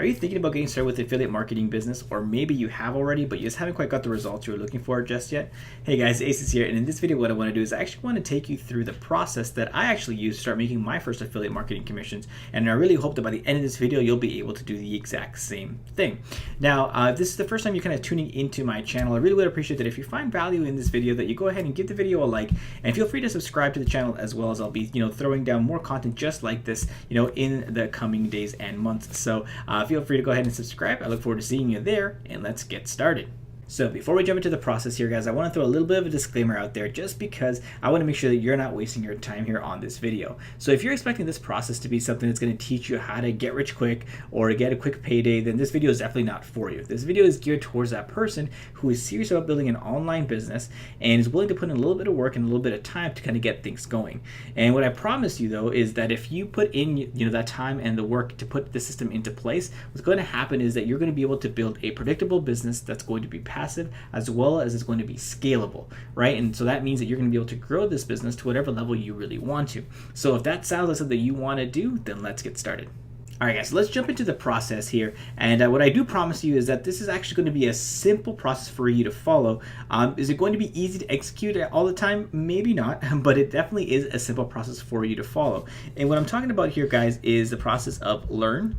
Are you thinking about getting started with affiliate marketing business, or maybe you have already, but you just haven't quite got the results you're looking for just yet? Hey guys, Ace is here, and in this video what I want to do is I actually want to take you through the process that I actually used to start making my first affiliate marketing commissions, and I really hope that by the end of this video you'll be able to do the exact same thing. Now, if this is the first time you're kind of tuning into my channel, I really would appreciate that if you find value in this video that you go ahead and give the video a like, and feel free to subscribe to the channel as well, as I'll be throwing down more content just like this in the coming days and months. So feel free to go ahead and subscribe. I look forward to seeing you there, and let's get started. So before we jump into the process here, guys, I want to throw a little bit of a disclaimer out there just because I want to make sure that you're not wasting your time here on this video. So if you're expecting this process to be something that's going to teach you how to get rich quick or to get a quick payday, then this video is definitely not for you. This video is geared towards that person who is serious about building an online business and is willing to put in a little bit of work and a little bit of time to kind of get things going. And what I promise you though is that if you put in that time and the work to put the system into place, what's going to happen is that you're going to be able to build a predictable business that's going to be passive, as well as it's going to be scalable, right? And so that means that you're going to be able to grow this business to whatever level you really want to. So if that sounds like something you want to do, then let's get started. All right, guys, so let's jump into the process here. And what I do promise you is that this is actually going to be a simple process for you to follow. Is it going to be easy to execute all the time? Maybe not, but it definitely is a simple process for you to follow. And what I'm talking about here, guys, is the process of learn,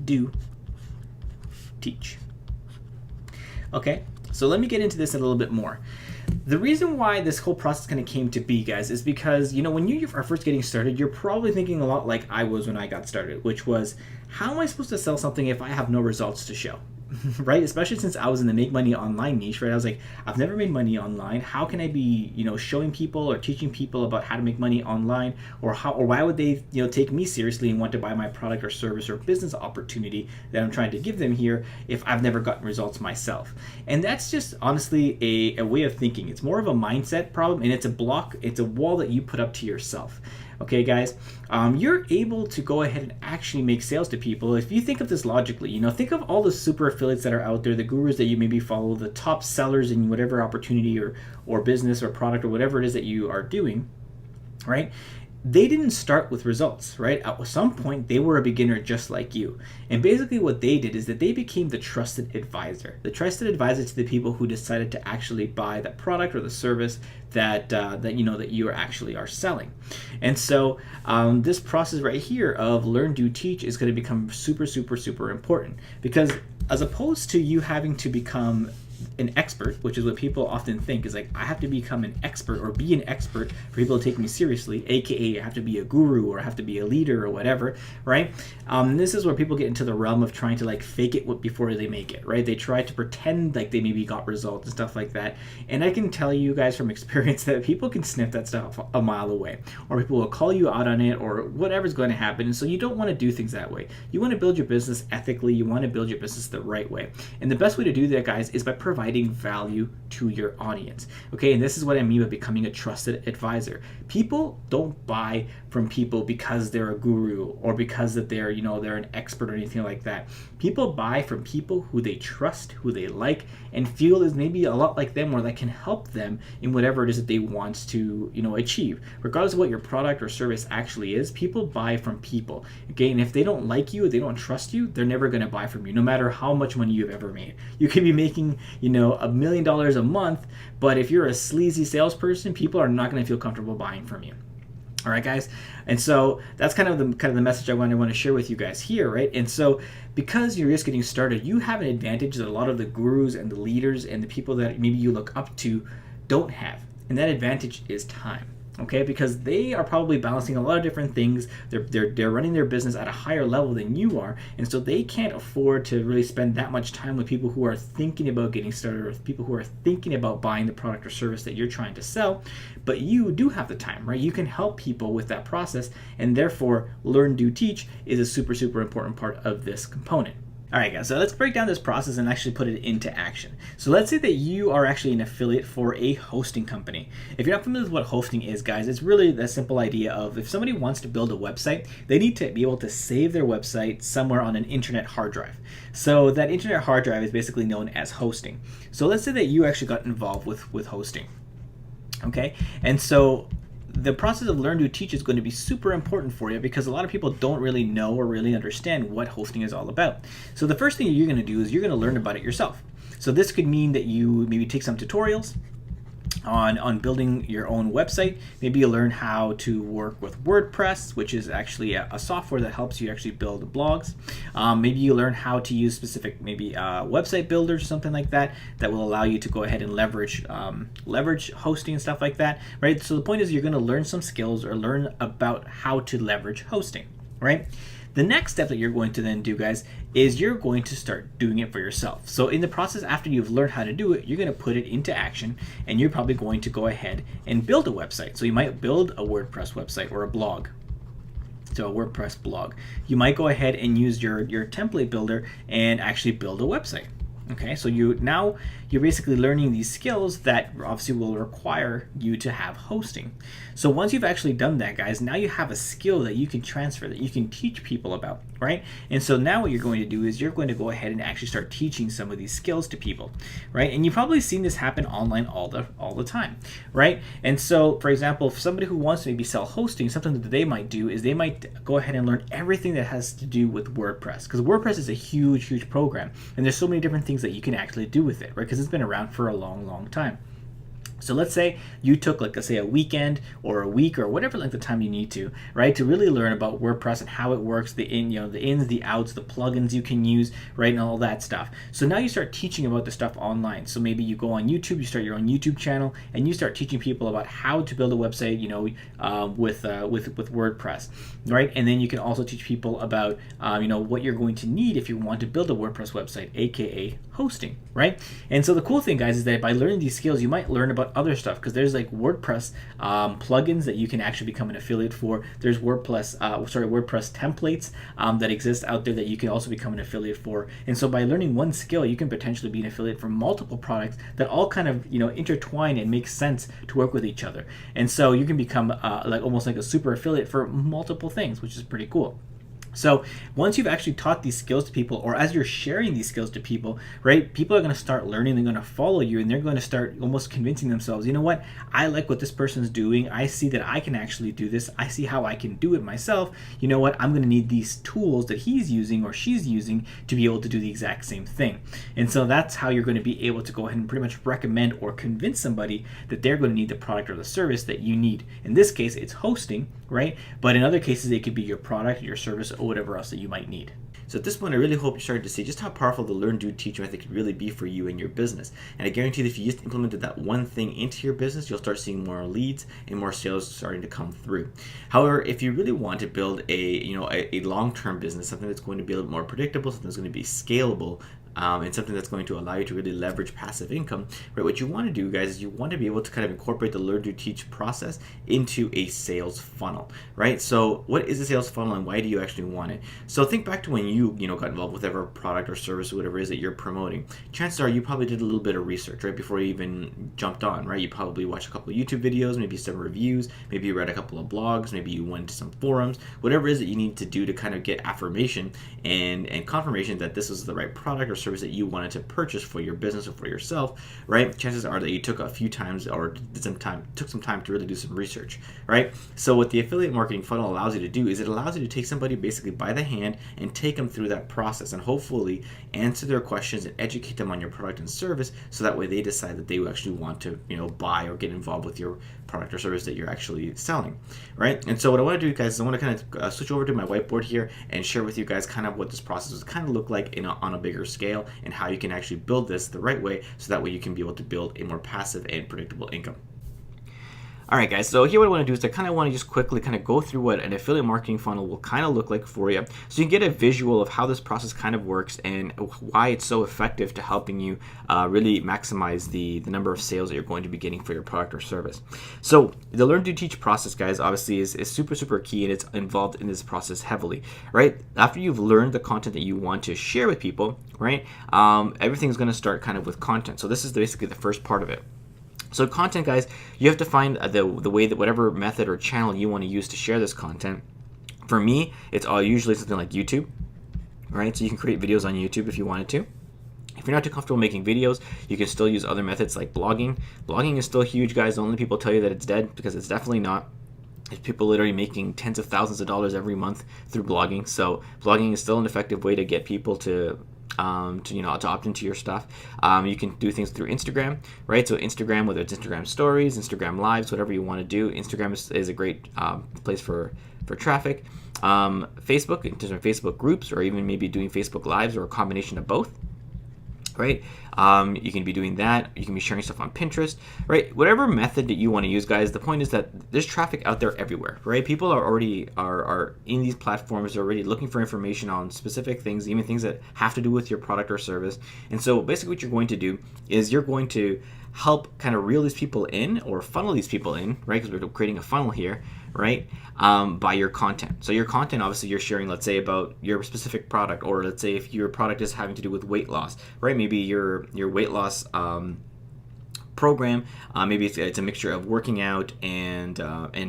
do, teach. Okay, so let me get into this a little bit more. The reason why this whole process kind of came to be, guys, is because, when you are first getting started, you're probably thinking a lot like I was when I got started, which was, how am I supposed to sell something if I have no results to show? Right? Especially since I was in the make money online niche, right? I was like, I've never made money online. How can I be, showing people or teaching people about how to make money online, or why would they, take me seriously and want to buy my product or service or business opportunity that I'm trying to give them here if I've never gotten results myself? And that's just honestly a way of thinking. It's more of a mindset problem, and it's a block, it's a wall that you put up to yourself. Okay, guys, you're able to go ahead and actually make sales to people if you think of this logically. Think of all the super affiliates that are out there, the gurus that you maybe follow, the top sellers in whatever opportunity or business or product or whatever it is that you are doing, right? They didn't start with results, right? At some point, they were a beginner just like you. And basically what they did is that they became the trusted advisor to the people who decided to actually buy that product or the service that you actually are selling. And so this process right here of learn, do, teach is going to become super, super, super important, because as opposed to you having to become an expert, which is what people often think is like, I have to become an expert or be an expert for people to take me seriously, aka I have to be a guru or I have to be a leader or whatever, right? This is where people get into the realm of trying to like fake it before they make it, right? They try to pretend like they maybe got results and stuff like that. And I can tell you guys from experience that people can sniff that stuff a mile away, or people will call you out on it, or whatever's going to happen. And so you don't want to do things that way. You want to build your business ethically. You want to build your business the right way. And the best way to do that, guys, is by providing value to your audience. Okay, and this is what I mean by becoming a trusted advisor. People don't buy from people because they're a guru or because that they're an expert or anything like that. People buy from people who they trust, who they like, and feel is maybe a lot like them, or that can help them in whatever it is that they want to achieve. Regardless of what your product or service actually is, people buy from people. Okay, and if they don't like you, they don't trust you, they're never going to buy from you, no matter how much money you've ever made. You could be making $1 million a month, but if you're a sleazy salesperson, people are not going to feel comfortable buying from you. All right, guys, and so that's kind of the message I want to share with you guys here, right? And so because you're just getting started, you have an advantage that a lot of the gurus and the leaders and the people that maybe you look up to don't have, and that advantage is time. Okay, because they are probably balancing a lot of different things. They're running their business at a higher level than you are, and so they can't afford to really spend that much time with people who are thinking about getting started, or with people who are thinking about buying the product or service that you're trying to sell. But you do have the time, right? You can help people with that process, and therefore learn, do, teach is a super, super important part of this component. All right, guys, so let's break down this process and actually put it into action. So let's say that you are actually an affiliate for a hosting company. If you're not familiar with what hosting is, guys, it's really the simple idea of if somebody wants to build a website, they need to be able to save their website somewhere on an internet hard drive. So that internet hard drive is basically known as hosting. So let's say that you actually got involved with hosting. Okay, and so the process of learn, do, teach is going to be super important for you because a lot of people don't really know or really understand what hosting is all about. So the first thing you're going to do is you're going to learn about it yourself. So this could mean that you maybe take some tutorials on building your own website. Maybe you learn how to work with WordPress, which is actually a software that helps you actually build blogs. Maybe you learn how to use specific website builders or something like that will allow you to go ahead and leverage hosting and stuff like that, right? So the point is you're going to learn some skills or learn about how to leverage hosting, right? The next step that you're going to then do, guys, is you're going to start doing it for yourself. So in the process, after you've learned how to do it, you're going to put it into action, and you're probably going to go ahead and build a website. So you might build a WordPress website or a blog. So a WordPress blog. You might go ahead and use your template builder and actually build a website. Okay, so you're basically learning these skills that obviously will require you to have hosting. So once you've actually done that, guys, now you have a skill that you can transfer, that you can teach people about, right? And so now what you're going to do is you're going to go ahead and actually start teaching some of these skills to people, right? And you've probably seen this happen online all the time, right? And so, for example, if somebody who wants to maybe sell hosting, something that they might do is they might go ahead and learn everything that has to do with WordPress, because WordPress is a huge program, and there's so many different things that you can actually do with it, right? Because it's been around for a long time. So let's say you took, like, let's say a weekend or a week or whatever length of time you need to, right, to really learn about WordPress and how it works, the ins, the outs, the plugins you can use, right, and all that stuff. So now you start teaching about the stuff online. So maybe you go on YouTube, you start your own YouTube channel, and you start teaching people about how to build a website, with WordPress, right? And then you can also teach people about, what you're going to need if you want to build a WordPress website, aka hosting, right? And so the cool thing, guys, is that by learning these skills, you might learn about other stuff, because there's like WordPress plugins that you can actually become an affiliate for. There's WordPress templates that exist out there that you can also become an affiliate for. And so by learning one skill, you can potentially be an affiliate for multiple products that all kind of intertwine and make sense to work with each other. And so you can become almost like a super affiliate for multiple things, which is pretty cool. So once you've actually taught these skills to people, or as you're sharing these skills to people, right, people are going to start learning, they're going to follow you, and they're going to start almost convincing themselves, you know what, I like what this person's doing, I see that I can actually do this, I see how I can do it myself, you know what, I'm going to need these tools that he's using or she's using to be able to do the exact same thing. And so that's how you're going to be able to go ahead and pretty much recommend or convince somebody that they're going to need the product or the service that you need. In this case, it's hosting, right? But in other cases, it could be your product, your service, or whatever else that you might need. So at this point, I really hope you're starting to see just how powerful the learn, do, teach method can really be for you and your business. And I guarantee that if you just implemented that one thing into your business, you'll start seeing more leads and more sales starting to come through. However, if you really want to build a long-term business, something that's going to be a little more predictable, something that's going to be scalable, and something that's going to allow you to really leverage passive income, right? What you want to do, guys, is you want to be able to kind of incorporate the learn, do, teach process into a sales funnel, right? So what is a sales funnel, and why do you actually want it? So think back to when you got involved with whatever product or service or whatever it is that you're promoting. Chances are you probably did a little bit of research, right, before you even jumped on, right? You probably watched a couple of YouTube videos, maybe some reviews, maybe you read a couple of blogs, maybe you went to some forums, whatever it is that you need to do to kind of get affirmation and confirmation that this is the right product or service that you wanted to purchase for your business or for yourself, right? Chances are that you took a few times or took some time to really do some research, right? So what the affiliate marketing funnel allows you to do is it allows you to take somebody basically by the hand and take them through that process and hopefully answer their questions and educate them on your product and service, so that way they decide that they actually want to buy or get involved with your product or service that you're actually selling, right? And so what I want to do, guys, is I want to kind of switch over to my whiteboard here and share with you guys kind of what this process would kind of look like on a bigger scale, and how you can actually build this the right way, so that way you can be able to build a more passive and predictable income. All right, guys, so here what I want to do is I kind of want to just quickly kind of go through what an affiliate marketing funnel will kind of look like for you, so you can get a visual of how this process kind of works and why it's so effective to helping you really maximize the number of sales that you're going to be getting for your product or service. So the learn, do, teach process, guys, obviously is super key, and it's involved in this process heavily, right? After you've learned the content that you want to share with people, right, everything's going to start kind of with content. So this is basically the first part of it. So content, guys, you have to find the way that whatever method or channel you want to use to share this content. For me, it's all usually something like YouTube, right? So you can create videos on YouTube if you wanted to. If you're not too comfortable making videos, you can still use other methods like blogging. Blogging is still huge, guys. Don't let people tell you that it's dead, because it's definitely not. people literally making tens of thousands of dollars every month through blogging. So blogging is still an effective way to get people to opt into your stuff. You can do things through Instagram, right? So Instagram, whether it's Instagram stories, Instagram lives, whatever you want to do, Instagram is a great place for traffic. Facebook, in terms of Facebook groups, or even maybe doing Facebook lives, or a combination of both, right? You can be doing that. You can be sharing stuff on Pinterest, right? Whatever method that you want to use, guys. The point is that there's traffic out there everywhere, right? People are already are in these platforms, already looking for information on specific things, even things that have to do with your product or service. And so basically what you're going to do is you're going to help kind of reel these people in, or funnel these people in, right? Because we're creating a funnel here, right? By your content. So your content, obviously, you're sharing, let's say, about your specific product, or let's say if your product is having to do with weight loss, right? Maybe your weight loss program, maybe it's a mixture of working out and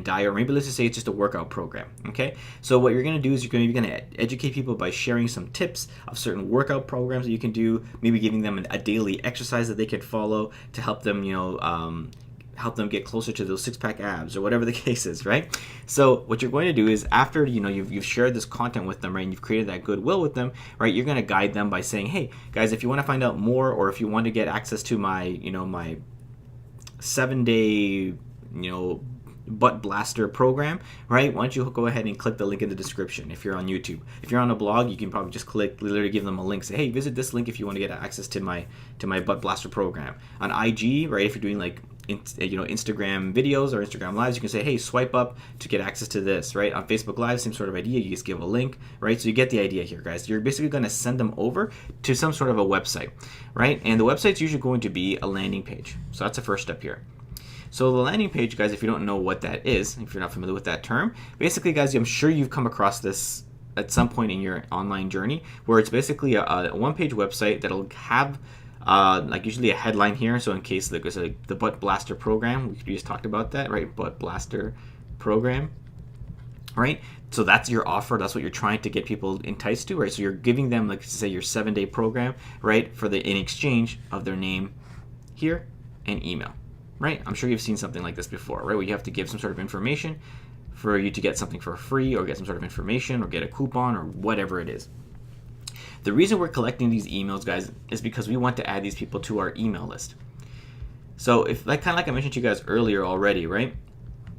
diet, or maybe let's just say it's just a workout program. Okay, so what you're going to do is you're going to educate people by sharing some tips of certain workout programs that you can do, maybe giving them a daily exercise that they could follow to help them, help them get closer to those six-pack abs, or whatever the case is, right? So what you're going to do is, after you've shared this content with them, right, and you've created that goodwill with them, right, you're going to guide them by saying, hey guys, if you want to find out more, or if you want to get access to my my 7-day butt blaster program, right, why don't you go ahead and click the link in the description if you're on YouTube. If you're on a blog, you can probably just literally give them a link, say, hey, visit this link if you want to get access to my butt blaster program. On IG, right, if you're doing like Instagram videos or Instagram lives, you can say, hey, swipe up to get access to this, right? On Facebook Live, same sort of idea. You just give a link, right? So you get the idea here, guys. You're basically going to send them over to some sort of a website, right? And the website's usually going to be a landing page. So that's the first step here. So the landing page, guys, if you don't know what that is, if you're not familiar with that term, basically, guys, I'm sure you've come across this at some point in your online journey, where it's basically a one-page website that'll have like usually a headline here. So in case like the butt blaster program, we just talked about that, right? Butt blaster program, right? So that's your offer. That's what you're trying to get people enticed to, right? So you're giving them, like, say, your 7-day program, right? In exchange of their name here and email, right? I'm sure you've seen something like this before, right? Where you have to give some sort of information for you to get something for free, or get some sort of information, or get a coupon, or whatever it is. The reason we're collecting these emails, guys, is because we want to add these people to our email list. So if, like I mentioned to you guys earlier already, right?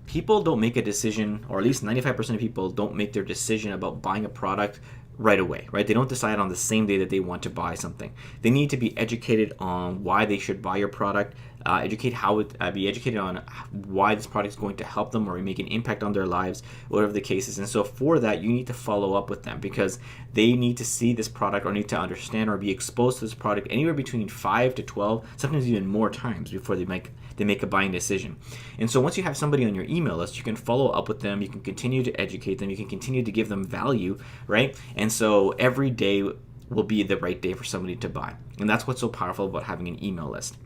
People don't make a decision, or at least 95% of people don't make their decision about buying a product right away, right? They don't decide on the same day that they want to buy something. They need to be educated on why they should buy your product, be educated on why this product is going to help them or make an impact on their lives, whatever the case is. And so for that, you need to follow up with them, because they need to see this product, or need to understand or be exposed to this product anywhere between 5 to 12, sometimes even more times before they make a buying decision. And so once you have somebody on your email list, you can follow up with them, you can continue to educate them, you can continue to give them value, right? And so every day will be the right day for somebody to buy. And that's what's so powerful about having an email list.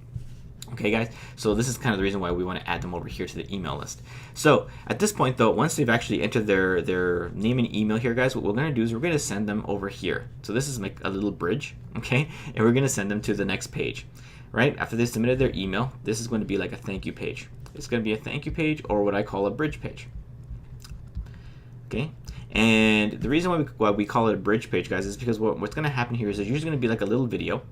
Okay, guys, so this is kind of the reason why we want to add them over here to the email list. So at this point, though, once they've actually entered their name and email here, guys, what we're going to do is we're going to send them over here. So this is like a little bridge, okay? And we're going to send them to the next page, right? After they submitted their email, this is going to be like a thank you page. It's going to be a thank you page, or what I call a bridge page, okay? And the reason why we call it a bridge page, guys, is because what's going to happen here is there's usually going to be like a little video.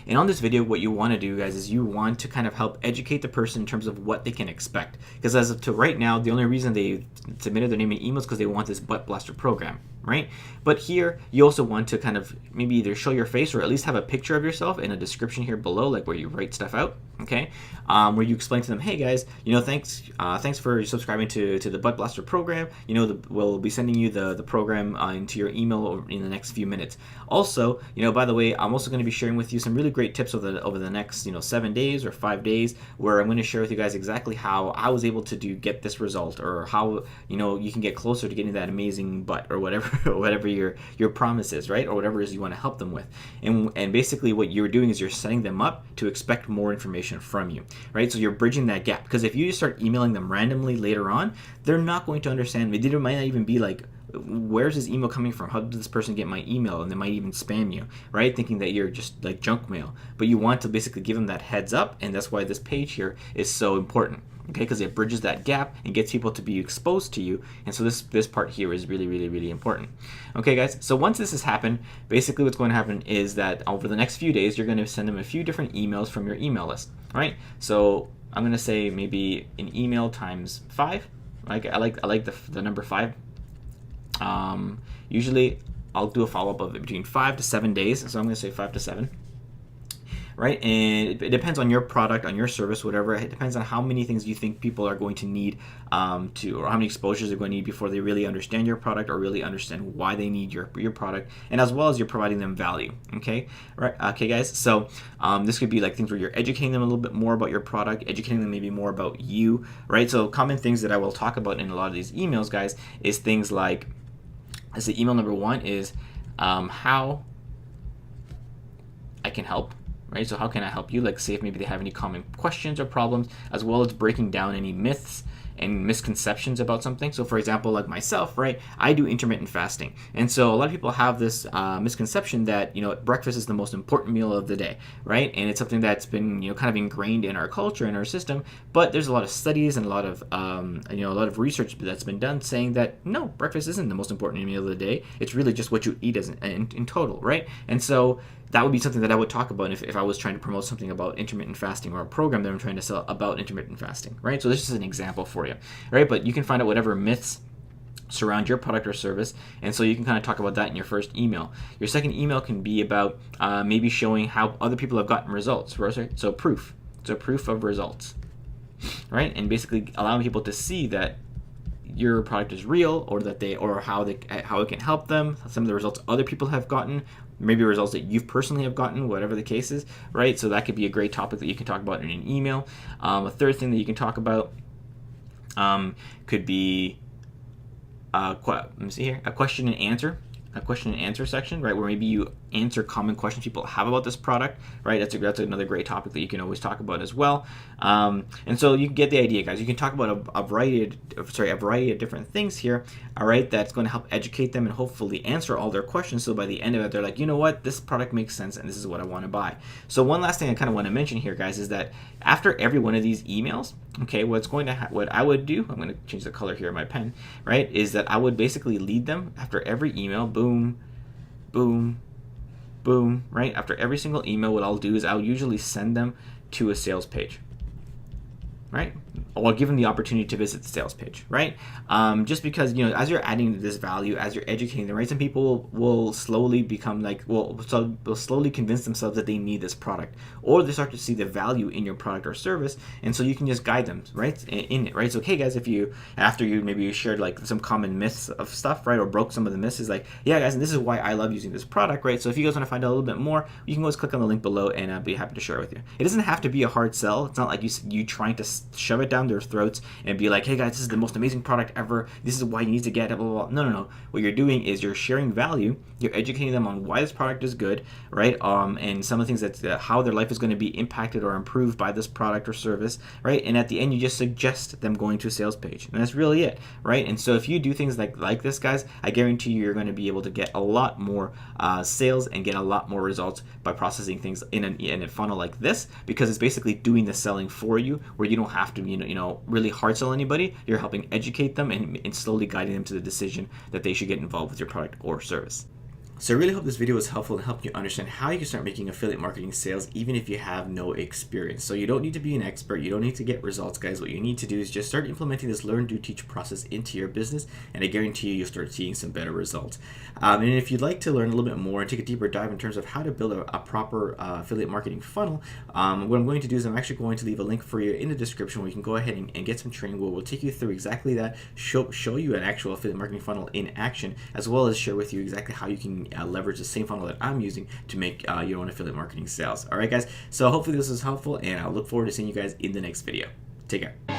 And on this video, what you want to do, guys, is you want to kind of help educate the person in terms of what they can expect. Because as of to right now, the only reason they submitted their name and email is because they want this butt blaster program, right? But here, you also want to kind of maybe either show your face, or at least have a picture of yourself in a description here below, like where you write stuff out, okay? Where you explain to them, hey guys, thanks for subscribing to the butt blaster program. We'll be sending you the program into your email in the next few minutes. Also, by the way, I'm also going to be sharing with you some really great tips over the next 7 days or 5 days, where I'm going to share with you guys exactly how I was able to get this result, or how you can get closer to getting that amazing butt, or whatever your promise is, right? Or whatever it is you want to help them with. And basically what you're doing is you're setting them up to expect more information from you, right? So you're bridging that gap, because if you just start emailing them randomly later on, they're not going to understand. They might not even be like, where's this email coming from? How did this person get my email? And they might even spam you, right? Thinking that you're just like junk mail. But you want to basically give them that heads up, and that's why this page here is so important. okay, because it bridges that gap and gets people to be exposed to you. And so this part here is really, really, really important. Okay, guys, so once this has happened, basically what's going to happen is that over the next few days, you're going to send them a few different emails from your email list, right? So I'm going to say maybe an email times 5. Like I like the number 5. Usually I'll do a follow-up of it between 5 to 7 days, so I'm going to say 5 to 7. Right, and it depends on your product, on your service, whatever. It depends on how many things you think people are going to need or how many exposures they're going to need before they really understand your product or really understand why they need your product, and as well as you're providing them value. Okay, right? Okay, guys. So this could be like things where you're educating them a little bit more about your product, educating them maybe more about you, right? So common things that I will talk about in a lot of these emails, guys, is things like, as the email number 1 is how I can help. Right, so how can I help you? Like, say if maybe they have any common questions or problems, as well as breaking down any myths and misconceptions about something. So for example, like myself, right, I do intermittent fasting, and so a lot of people have this misconception that, you know, breakfast is the most important meal of the day, right? And it's something that's been, you know, kind of ingrained in our culture, in our system. But there's a lot of studies and a lot of a lot of research that's been done saying that no, breakfast isn't the most important meal of the day. It's really just what you eat as in total, right? And so that would be something that I would talk about if I was trying to promote something about intermittent fasting, or a program that I'm trying to sell about intermittent fasting, right? So this is an example for you, right? But you can find out whatever myths surround your product or service, and so you can kind of talk about that in your first email. Your second email can be about maybe showing how other people have gotten results, right? So proof. So proof of results, right? And basically allowing people to see that your product is real, or that how it can help them, some of the results other people have gotten, maybe results that you personally have gotten, whatever the case is, right? So that could be a great topic that you can talk about in an email. A third thing that you can talk about could be let me see here, a question and answer section, right, where maybe you answer common questions people have about this product, right? That's another great topic that you can always talk about as well. And so you get the idea, guys. You can talk about a variety of different things here, all right, that's going to help educate them and hopefully answer all their questions. So by the end of it, they're like, you know what, this product makes sense and this is what I want to buy. So one last thing I kind of want to mention here, guys, is that after every one of these emails, okay, what I would do, I'm going to change the color here of my pen, right, is that I would basically lead them after every email, boom, boom, boom, right? After every single email, what I'll do is I'll usually send them to a sales page, right? Or give them the opportunity to visit the sales page, right? Just because, you know, as you're adding this value, as you're educating them, right? Some people will slowly become like, will slowly convince themselves that they need this product, or they start to see the value in your product or service, and so you can just guide them, right, in it, right? So, okay, guys, after you shared like some common myths of stuff, right, or broke some of the myths, is like, yeah, guys, and this is why I love using this product, right? So if you guys want to find out a little bit more, you can always click on the link below, and I'll be happy to share it with you. It doesn't have to be a hard sell. It's not like you trying to shove it down their throats and be like, hey guys, this is the most amazing product ever, this is why you need to get it, blah, blah, blah. No. What you're doing is you're sharing value, you're educating them on why this product is good, right? And some of the things that how their life is going to be impacted or improved by this product or service, right? And at the end, you just suggest them going to a sales page, and that's really it, right? And so if you do things like this, guys, I guarantee you're going to be able to get a lot more sales and get a lot more results by processing things in a funnel like this, because it's basically doing the selling for you, where you don't have to really hard sell anybody. You're helping educate them and slowly guiding them to the decision that they should get involved with your product or service. So I really hope this video was helpful and helped you understand how you can start making affiliate marketing sales even if you have no experience. So you don't need to be an expert. You don't need to get results, guys. What you need to do is just start implementing this learn, do, teach process into your business, and I guarantee you'll start seeing some better results. And if you'd like to learn a little bit more and take a deeper dive in terms of how to build a proper affiliate marketing funnel, what I'm going to do is I'm actually going to leave a link for you in the description where you can go ahead and get some training where we'll take you through exactly that, show you an actual affiliate marketing funnel in action, as well as share with you exactly how you can leverage the same funnel that I'm using to make your own affiliate marketing sales. All right, guys. So hopefully this was helpful, and I'll look forward to seeing you guys in the next video. Take care.